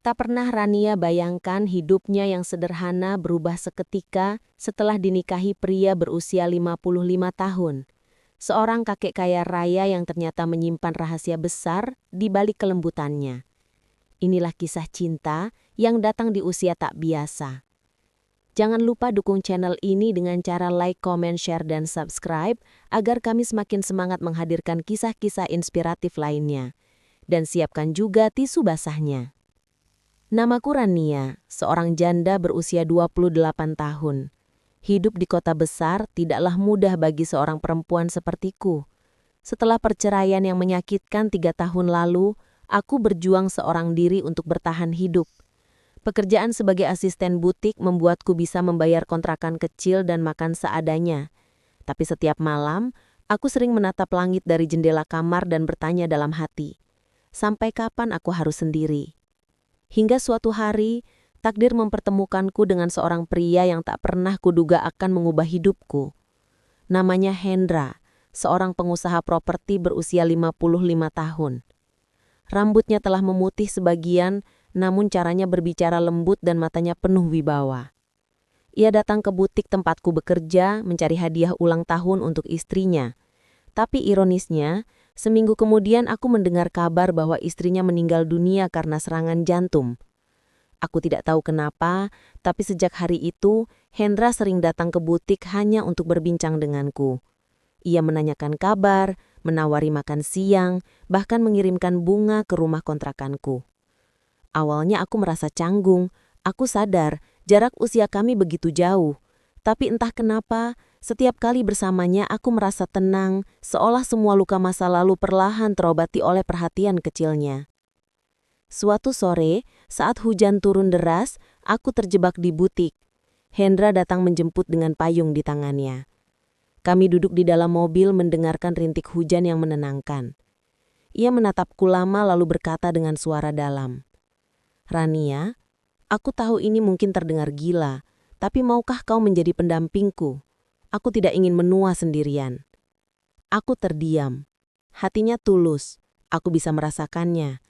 Tak pernah Rania bayangkan hidupnya yang sederhana berubah seketika setelah dinikahi pria berusia 55 tahun. Seorang kakek kaya raya yang ternyata menyimpan rahasia besar di balik kelembutannya. Inilah kisah cinta yang datang di usia tak biasa. Jangan lupa dukung channel ini dengan cara like, comment, share, dan subscribe agar kami semakin semangat menghadirkan kisah-kisah inspiratif lainnya. Dan siapkan juga tisu basahnya. Namaku Rania, seorang janda berusia 28 tahun. Hidup di kota besar tidaklah mudah bagi seorang perempuan sepertiku. Setelah perceraian yang menyakitkan 3 tahun lalu, aku berjuang seorang diri untuk bertahan hidup. Pekerjaan sebagai asisten butik membuatku bisa membayar kontrakan kecil dan makan seadanya. Tapi setiap malam, aku sering menatap langit dari jendela kamar dan bertanya dalam hati, sampai kapan aku harus sendiri? Hingga suatu hari, takdir mempertemukanku dengan seorang pria yang tak pernah kuduga akan mengubah hidupku. Namanya Hendra, seorang pengusaha properti berusia 55 tahun. Rambutnya telah memutih sebagian, namun caranya berbicara lembut dan matanya penuh wibawa. Ia datang ke butik tempatku bekerja mencari hadiah ulang tahun untuk istrinya. Tapi ironisnya, seminggu kemudian aku mendengar kabar bahwa istrinya meninggal dunia karena serangan jantung. Aku tidak tahu kenapa, tapi sejak hari itu, Hendra sering datang ke butik hanya untuk berbincang denganku. Ia menanyakan kabar, menawari makan siang, bahkan mengirimkan bunga ke rumah kontrakanku. Awalnya aku merasa canggung, aku sadar jarak usia kami begitu jauh. Tapi entah kenapa, setiap kali bersamanya aku merasa tenang, seolah semua luka masa lalu perlahan terobati oleh perhatian kecilnya. Suatu sore, saat hujan turun deras, aku terjebak di butik. Hendra datang menjemput dengan payung di tangannya. Kami duduk di dalam mobil mendengarkan rintik hujan yang menenangkan. Ia menatapku lama lalu berkata dengan suara dalam, "Rania, aku tahu ini mungkin terdengar gila, tapi maukah kau menjadi pendampingku? Aku tidak ingin menua sendirian." Aku terdiam. Hatinya tulus. Aku bisa merasakannya.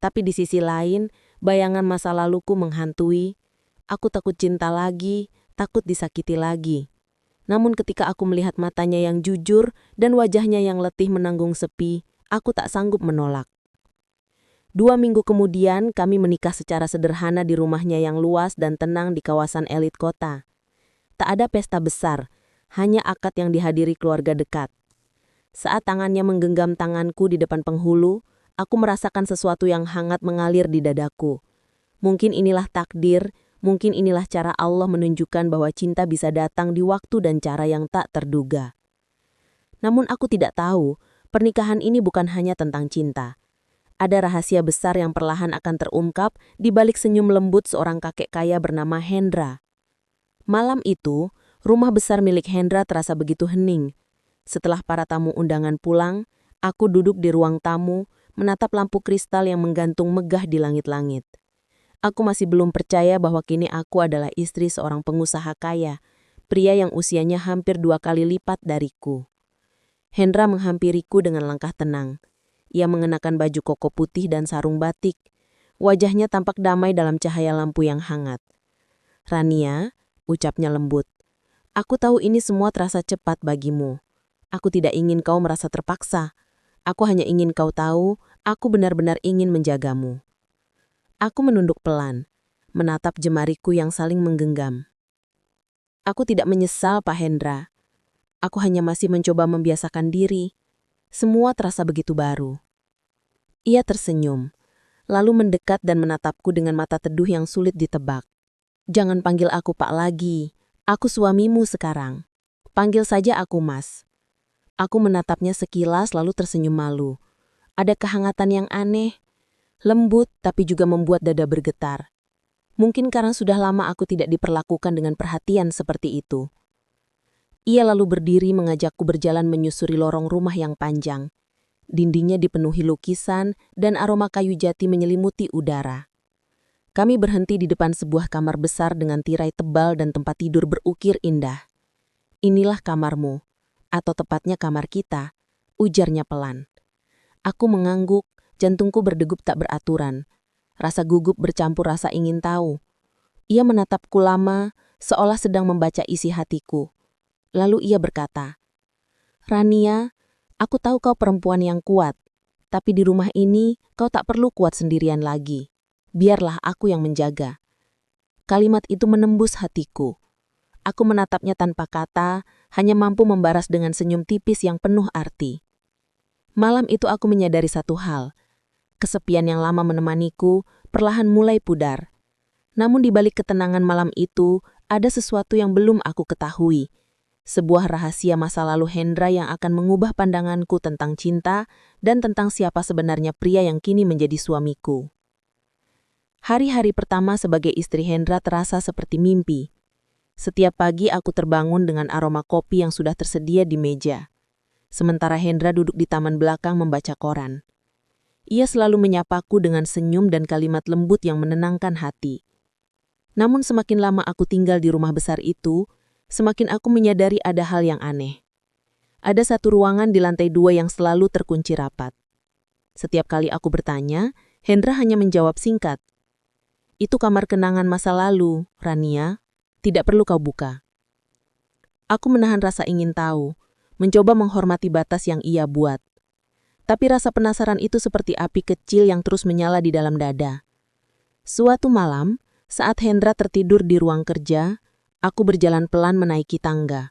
Tapi di sisi lain, bayangan masa laluku menghantui. Aku takut cinta lagi, takut disakiti lagi. Namun ketika aku melihat matanya yang jujur dan wajahnya yang letih menanggung sepi, aku tak sanggup menolak. 2 minggu kemudian, kami menikah secara sederhana di rumahnya yang luas dan tenang di kawasan elit kota. Tak ada pesta besar, hanya akad yang dihadiri keluarga dekat. Saat tangannya menggenggam tanganku di depan penghulu, aku merasakan sesuatu yang hangat mengalir di dadaku. Mungkin inilah takdir, mungkin inilah cara Allah menunjukkan bahwa cinta bisa datang di waktu dan cara yang tak terduga. Namun aku tidak tahu, pernikahan ini bukan hanya tentang cinta. Ada rahasia besar yang perlahan akan terungkap di balik senyum lembut seorang kakek kaya bernama Hendra. Malam itu, rumah besar milik Hendra terasa begitu hening. Setelah para tamu undangan pulang, aku duduk di ruang tamu, menatap lampu kristal yang menggantung megah di langit-langit. Aku masih belum percaya bahwa kini aku adalah istri seorang pengusaha kaya, pria yang usianya hampir 2 kali lipat dariku. Hendra menghampiriku dengan langkah tenang. Ia mengenakan baju koko putih dan sarung batik. Wajahnya tampak damai dalam cahaya lampu yang hangat. "Rania," ucapnya lembut, "aku tahu ini semua terasa cepat bagimu. Aku tidak ingin kau merasa terpaksa. Aku hanya ingin kau tahu, aku benar-benar ingin menjagamu." Aku menunduk pelan, menatap jemariku yang saling menggenggam. "Aku tidak menyesal, Pak Hendra. Aku hanya masih mencoba membiasakan diri. Semua terasa begitu baru." Ia tersenyum, lalu mendekat dan menatapku dengan mata teduh yang sulit ditebak. "Jangan panggil aku Pak lagi. Aku suamimu sekarang. Panggil saja aku Mas." Aku menatapnya sekilas lalu tersenyum malu. Ada kehangatan yang aneh, lembut tapi juga membuat dada bergetar. Mungkin karena sudah lama aku tidak diperlakukan dengan perhatian seperti itu. Ia lalu berdiri mengajakku berjalan menyusuri lorong rumah yang panjang. Dindingnya dipenuhi lukisan dan aroma kayu jati menyelimuti udara. Kami berhenti di depan sebuah kamar besar dengan tirai tebal dan tempat tidur berukir indah. "Inilah kamarmu, atau tepatnya kamar kita," ujarnya pelan. Aku mengangguk, jantungku berdegup tak beraturan. Rasa gugup bercampur rasa ingin tahu. Ia menatapku lama, seolah sedang membaca isi hatiku. Lalu ia berkata, "Rania, aku tahu kau perempuan yang kuat, tapi di rumah ini kau tak perlu kuat sendirian lagi. Biarlah aku yang menjaga." Kalimat itu menembus hatiku. Aku menatapnya tanpa kata, hanya mampu membaras dengan senyum tipis yang penuh arti. Malam itu aku menyadari satu hal. Kesepian yang lama menemaniku perlahan mulai pudar. Namun di balik ketenangan malam itu, ada sesuatu yang belum aku ketahui. Sebuah rahasia masa lalu Hendra yang akan mengubah pandanganku tentang cinta dan tentang siapa sebenarnya pria yang kini menjadi suamiku. Hari-hari pertama sebagai istri Hendra terasa seperti mimpi. Setiap pagi aku terbangun dengan aroma kopi yang sudah tersedia di meja. Sementara Hendra duduk di taman belakang membaca koran. Ia selalu menyapaku dengan senyum dan kalimat lembut yang menenangkan hati. Namun semakin lama aku tinggal di rumah besar itu, semakin aku menyadari ada hal yang aneh. Ada satu ruangan di lantai 2 yang selalu terkunci rapat. Setiap kali aku bertanya, Hendra hanya menjawab singkat. "Itu kamar kenangan masa lalu, Rania. Tidak perlu kau buka." Aku menahan rasa ingin tahu, mencoba menghormati batas yang ia buat. Tapi rasa penasaran itu seperti api kecil yang terus menyala di dalam dada. Suatu malam, saat Hendra tertidur di ruang kerja, aku berjalan pelan menaiki tangga.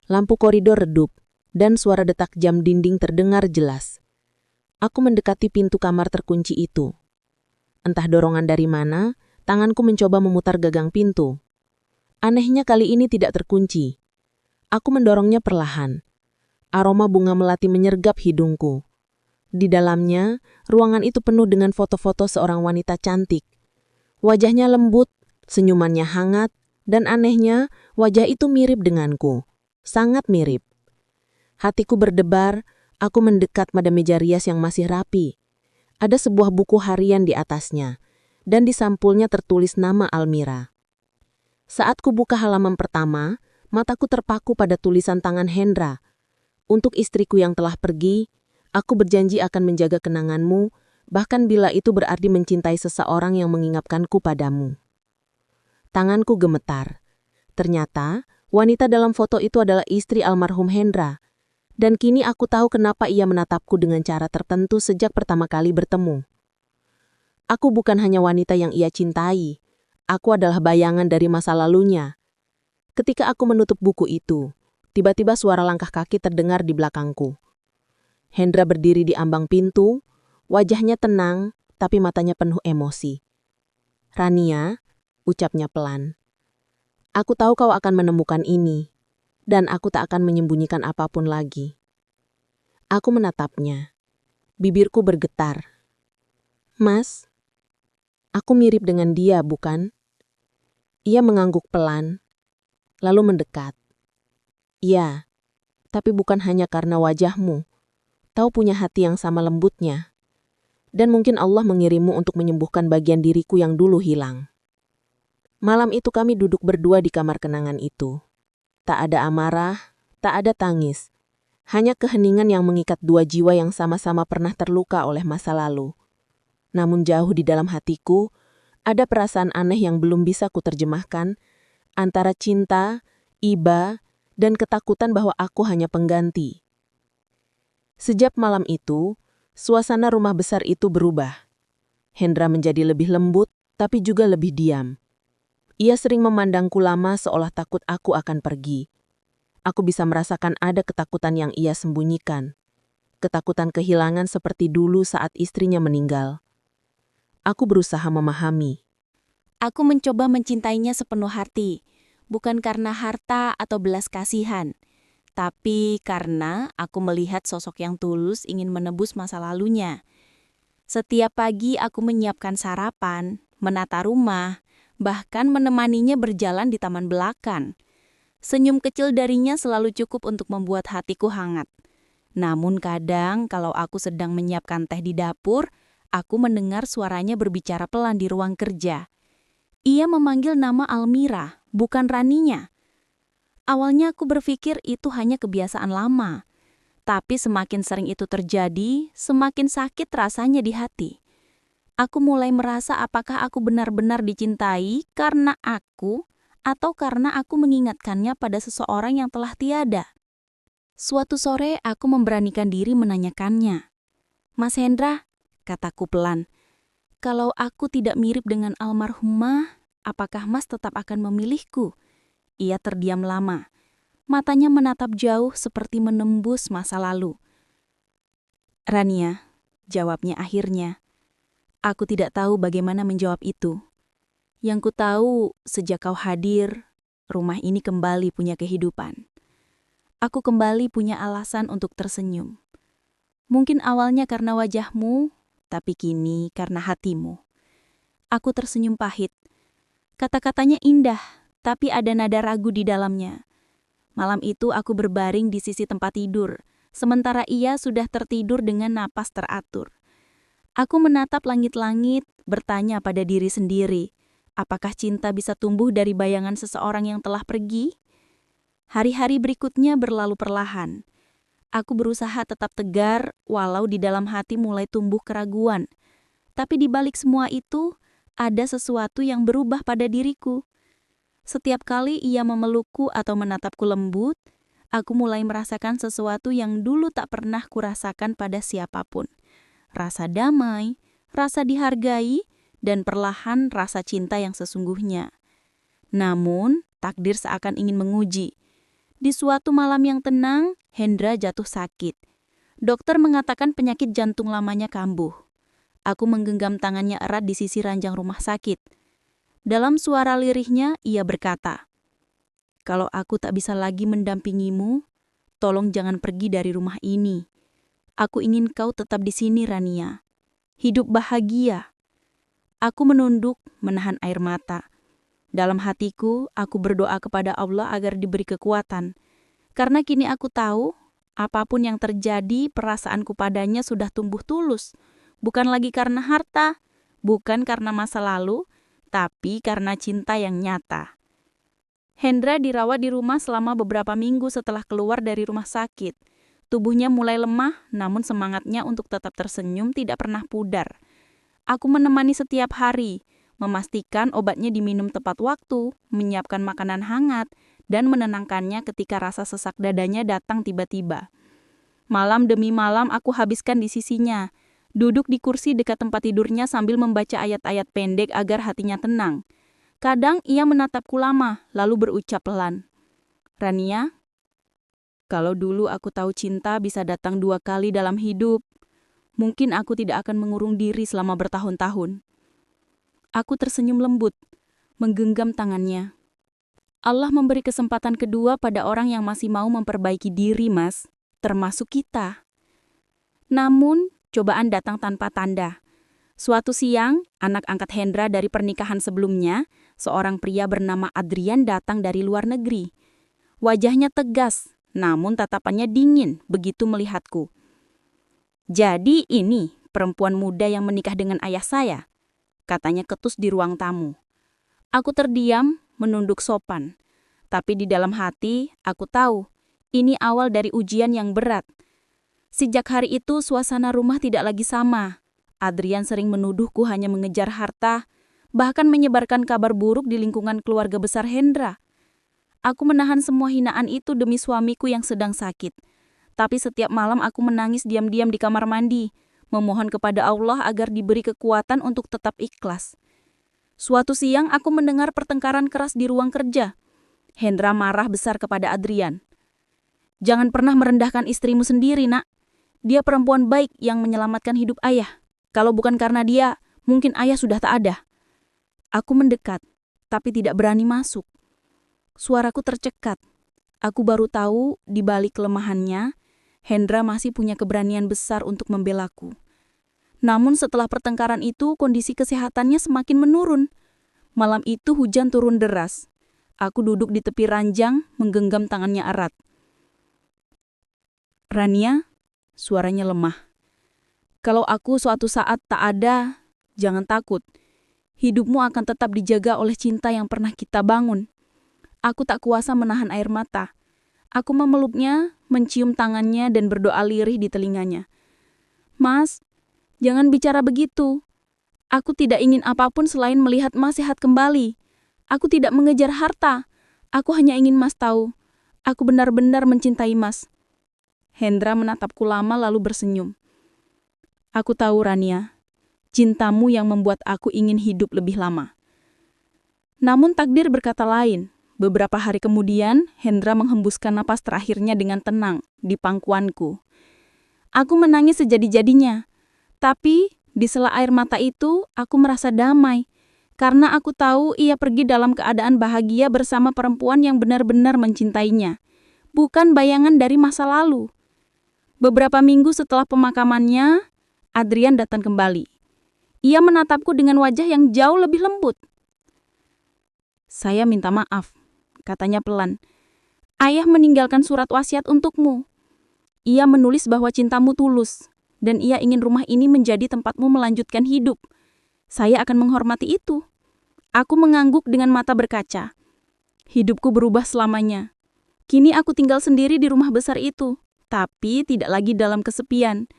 Lampu koridor redup, dan suara detak jam dinding terdengar jelas. Aku mendekati pintu kamar terkunci itu. Entah dorongan dari mana, tanganku mencoba memutar gagang pintu. Anehnya kali ini tidak terkunci. Aku mendorongnya perlahan. Aroma bunga melati menyergap hidungku. Di dalamnya, ruangan itu penuh dengan foto-foto seorang wanita cantik. Wajahnya lembut, senyumannya hangat, dan anehnya, wajah itu mirip denganku. Sangat mirip. Hatiku berdebar, aku mendekat pada meja rias yang masih rapi. Ada sebuah buku harian di atasnya, dan di sampulnya tertulis nama Almira. Saat ku buka halaman pertama, mataku terpaku pada tulisan tangan Hendra. "Untuk istriku yang telah pergi, aku berjanji akan menjaga kenanganmu, bahkan bila itu berarti mencintai seseorang yang mengingatkanku padamu." Tanganku gemetar. Ternyata, wanita dalam foto itu adalah istri almarhum Hendra. Dan kini aku tahu kenapa ia menatapku dengan cara tertentu sejak pertama kali bertemu. Aku bukan hanya wanita yang ia cintai. Aku adalah bayangan dari masa lalunya. Ketika aku menutup buku itu, tiba-tiba suara langkah kaki terdengar di belakangku. Hendra berdiri di ambang pintu, wajahnya tenang, tapi matanya penuh emosi. "Rania," ucapnya pelan. "Aku tahu kau akan menemukan ini, dan aku tak akan menyembunyikan apapun lagi." Aku menatapnya. Bibirku bergetar. "Mas, aku mirip dengan dia, bukan?" Ia mengangguk pelan, lalu mendekat. "Iya, tapi bukan hanya karena wajahmu. Kau punya hati yang sama lembutnya. Dan mungkin Allah mengirimmu untuk menyembuhkan bagian diriku yang dulu hilang." Malam itu kami duduk berdua di kamar kenangan itu. Tak ada amarah, tak ada tangis. Hanya keheningan yang mengikat dua jiwa yang sama-sama pernah terluka oleh masa lalu. Namun jauh di dalam hatiku, ada perasaan aneh yang belum bisa kuterjemahkan, antara cinta, iba, dan ketakutan bahwa aku hanya pengganti. Sejak malam itu, suasana rumah besar itu berubah. Hendra menjadi lebih lembut, tapi juga lebih diam. Ia sering memandangku lama seolah takut aku akan pergi. Aku bisa merasakan ada ketakutan yang ia sembunyikan. Ketakutan kehilangan seperti dulu saat istrinya meninggal. Aku berusaha memahami. Aku mencoba mencintainya sepenuh hati, bukan karena harta atau belas kasihan, tapi karena aku melihat sosok yang tulus ingin menebus masa lalunya. Setiap pagi aku menyiapkan sarapan, menata rumah, bahkan menemaninya berjalan di taman belakang. Senyum kecil darinya selalu cukup untuk membuat hatiku hangat. Namun kadang kalau aku sedang menyiapkan teh di dapur, aku mendengar suaranya berbicara pelan di ruang kerja. Ia memanggil nama Almira, bukan Raninya. Awalnya aku berpikir itu hanya kebiasaan lama. Tapi semakin sering itu terjadi, semakin sakit rasanya di hati. Aku mulai merasa apakah aku benar-benar dicintai karena aku atau karena aku mengingatkannya pada seseorang yang telah tiada. Suatu sore aku memberanikan diri menanyakannya. "Mas Hendra," kataku pelan, "kalau aku tidak mirip dengan almarhumah, apakah Mas tetap akan memilihku?" Ia terdiam lama. Matanya menatap jauh seperti menembus masa lalu. "Rania," jawabnya akhirnya, "aku tidak tahu bagaimana menjawab itu. Yang ku tahu, sejak kau hadir, rumah ini kembali punya kehidupan. Aku kembali punya alasan untuk tersenyum. Mungkin awalnya karena wajahmu, tapi kini karena hatimu." Aku tersenyum pahit. Kata-katanya indah, tapi ada nada ragu di dalamnya. Malam itu aku berbaring di sisi tempat tidur, sementara ia sudah tertidur dengan napas teratur. Aku menatap langit-langit, bertanya pada diri sendiri, apakah cinta bisa tumbuh dari bayangan seseorang yang telah pergi? Hari-hari berikutnya berlalu perlahan. Aku berusaha tetap tegar, walau di dalam hati mulai tumbuh keraguan. Tapi di balik semua itu, ada sesuatu yang berubah pada diriku. Setiap kali ia memelukku atau menatapku lembut, aku mulai merasakan sesuatu yang dulu tak pernah kurasakan pada siapapun. Rasa damai, rasa dihargai, dan perlahan rasa cinta yang sesungguhnya. Namun, takdir seakan ingin menguji. Di suatu malam yang tenang, Hendra jatuh sakit. Dokter mengatakan penyakit jantung lamanya kambuh. Aku menggenggam tangannya erat di sisi ranjang rumah sakit. Dalam suara lirihnya, ia berkata, "Kalau aku tak bisa lagi mendampingimu, tolong jangan pergi dari rumah ini. Aku ingin kau tetap di sini, Rania. Hidup bahagia." Aku menunduk, menahan air mata. Dalam hatiku, aku berdoa kepada Allah agar diberi kekuatan. Karena kini aku tahu, apapun yang terjadi, perasaanku padanya sudah tumbuh tulus. Bukan lagi karena harta, bukan karena masa lalu, tapi karena cinta yang nyata. Hendra dirawat di rumah selama beberapa minggu setelah keluar dari rumah sakit. Tubuhnya mulai lemah, namun semangatnya untuk tetap tersenyum tidak pernah pudar. Aku menemani setiap hari, memastikan obatnya diminum tepat waktu, menyiapkan makanan hangat, dan menenangkannya ketika rasa sesak dadanya datang tiba-tiba. Malam demi malam aku habiskan di sisinya, duduk di kursi dekat tempat tidurnya sambil membaca ayat-ayat pendek agar hatinya tenang. Kadang ia menatapku lama, lalu berucap pelan, "Rania, kalau dulu aku tahu cinta bisa datang 2 kali dalam hidup, mungkin aku tidak akan mengurung diri selama bertahun-tahun." Aku tersenyum lembut, menggenggam tangannya. Allah memberi kesempatan kedua pada orang yang masih mau memperbaiki diri, Mas, termasuk kita. Namun, cobaan datang tanpa tanda. Suatu siang, anak angkat Hendra dari pernikahan sebelumnya, seorang pria bernama Adrian datang dari luar negeri. Wajahnya tegas, namun tatapannya dingin begitu melihatku. "Jadi ini perempuan muda yang menikah dengan ayah saya?" katanya ketus di ruang tamu. Aku terdiam, menunduk sopan. Tapi di dalam hati, aku tahu, ini awal dari ujian yang berat. Sejak hari itu, suasana rumah tidak lagi sama. Adrian sering menuduhku hanya mengejar harta, bahkan menyebarkan kabar buruk di lingkungan keluarga besar Hendra. Aku menahan semua hinaan itu demi suamiku yang sedang sakit. Tapi setiap malam aku menangis diam-diam di kamar mandi, memohon kepada Allah agar diberi kekuatan untuk tetap ikhlas. Suatu siang aku mendengar pertengkaran keras di ruang kerja. Hendra marah besar kepada Adrian. "Jangan pernah merendahkan istrimu sendiri, nak. Dia perempuan baik yang menyelamatkan hidup ayah. Kalau bukan karena dia, mungkin ayah sudah tak ada." Aku mendekat, tapi tidak berani masuk. Suaraku tercekat. Aku baru tahu di balik kelemahannya, Hendra masih punya keberanian besar untuk membelaku. Namun setelah pertengkaran itu, kondisi kesehatannya semakin menurun. Malam itu hujan turun deras. Aku duduk di tepi ranjang, menggenggam tangannya erat. "Rania," suaranya lemah. "Kalau aku suatu saat tak ada, jangan takut. Hidupmu akan tetap dijaga oleh cinta yang pernah kita bangun." Aku tak kuasa menahan air mata. Aku memeluknya, mencium tangannya dan berdoa lirih di telinganya. "Mas, jangan bicara begitu. Aku tidak ingin apapun selain melihat Mas sehat kembali. Aku tidak mengejar harta. Aku hanya ingin Mas tahu. Aku benar-benar mencintai Mas. Hendra menatapku lama lalu bersenyum. Aku tahu, Rania. Cintamu yang membuat aku ingin hidup lebih lama. Namun takdir berkata lain. Beberapa hari kemudian, Hendra menghembuskan napas terakhirnya dengan tenang di pangkuanku. Aku menangis sejadi-jadinya. Tapi di sela air mata itu, aku merasa damai. Karena aku tahu ia pergi dalam keadaan bahagia bersama perempuan yang benar-benar mencintainya. Bukan bayangan dari masa lalu. Beberapa minggu setelah pemakamannya, Adrian datang kembali. Ia menatapku dengan wajah yang jauh lebih lembut. Saya minta maaf, katanya pelan. Ayah meninggalkan surat wasiat untukmu. Ia menulis bahwa cintamu tulus, dan ia ingin rumah ini menjadi tempatmu melanjutkan hidup. Saya akan menghormati itu. Aku mengangguk dengan mata berkaca. Hidupku berubah selamanya. Kini aku tinggal sendiri di rumah besar itu, tapi tidak lagi dalam kesepian.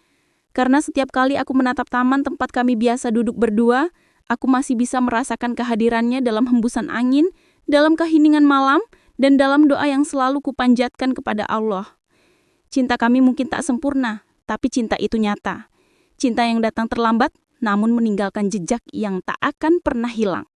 Karena setiap kali aku menatap taman tempat kami biasa duduk berdua, aku masih bisa merasakan kehadirannya dalam hembusan angin, dalam keheningan malam, dan dalam doa yang selalu kupanjatkan kepada Allah. Cinta kami mungkin tak sempurna, tapi cinta itu nyata. Cinta yang datang terlambat, namun meninggalkan jejak yang tak akan pernah hilang.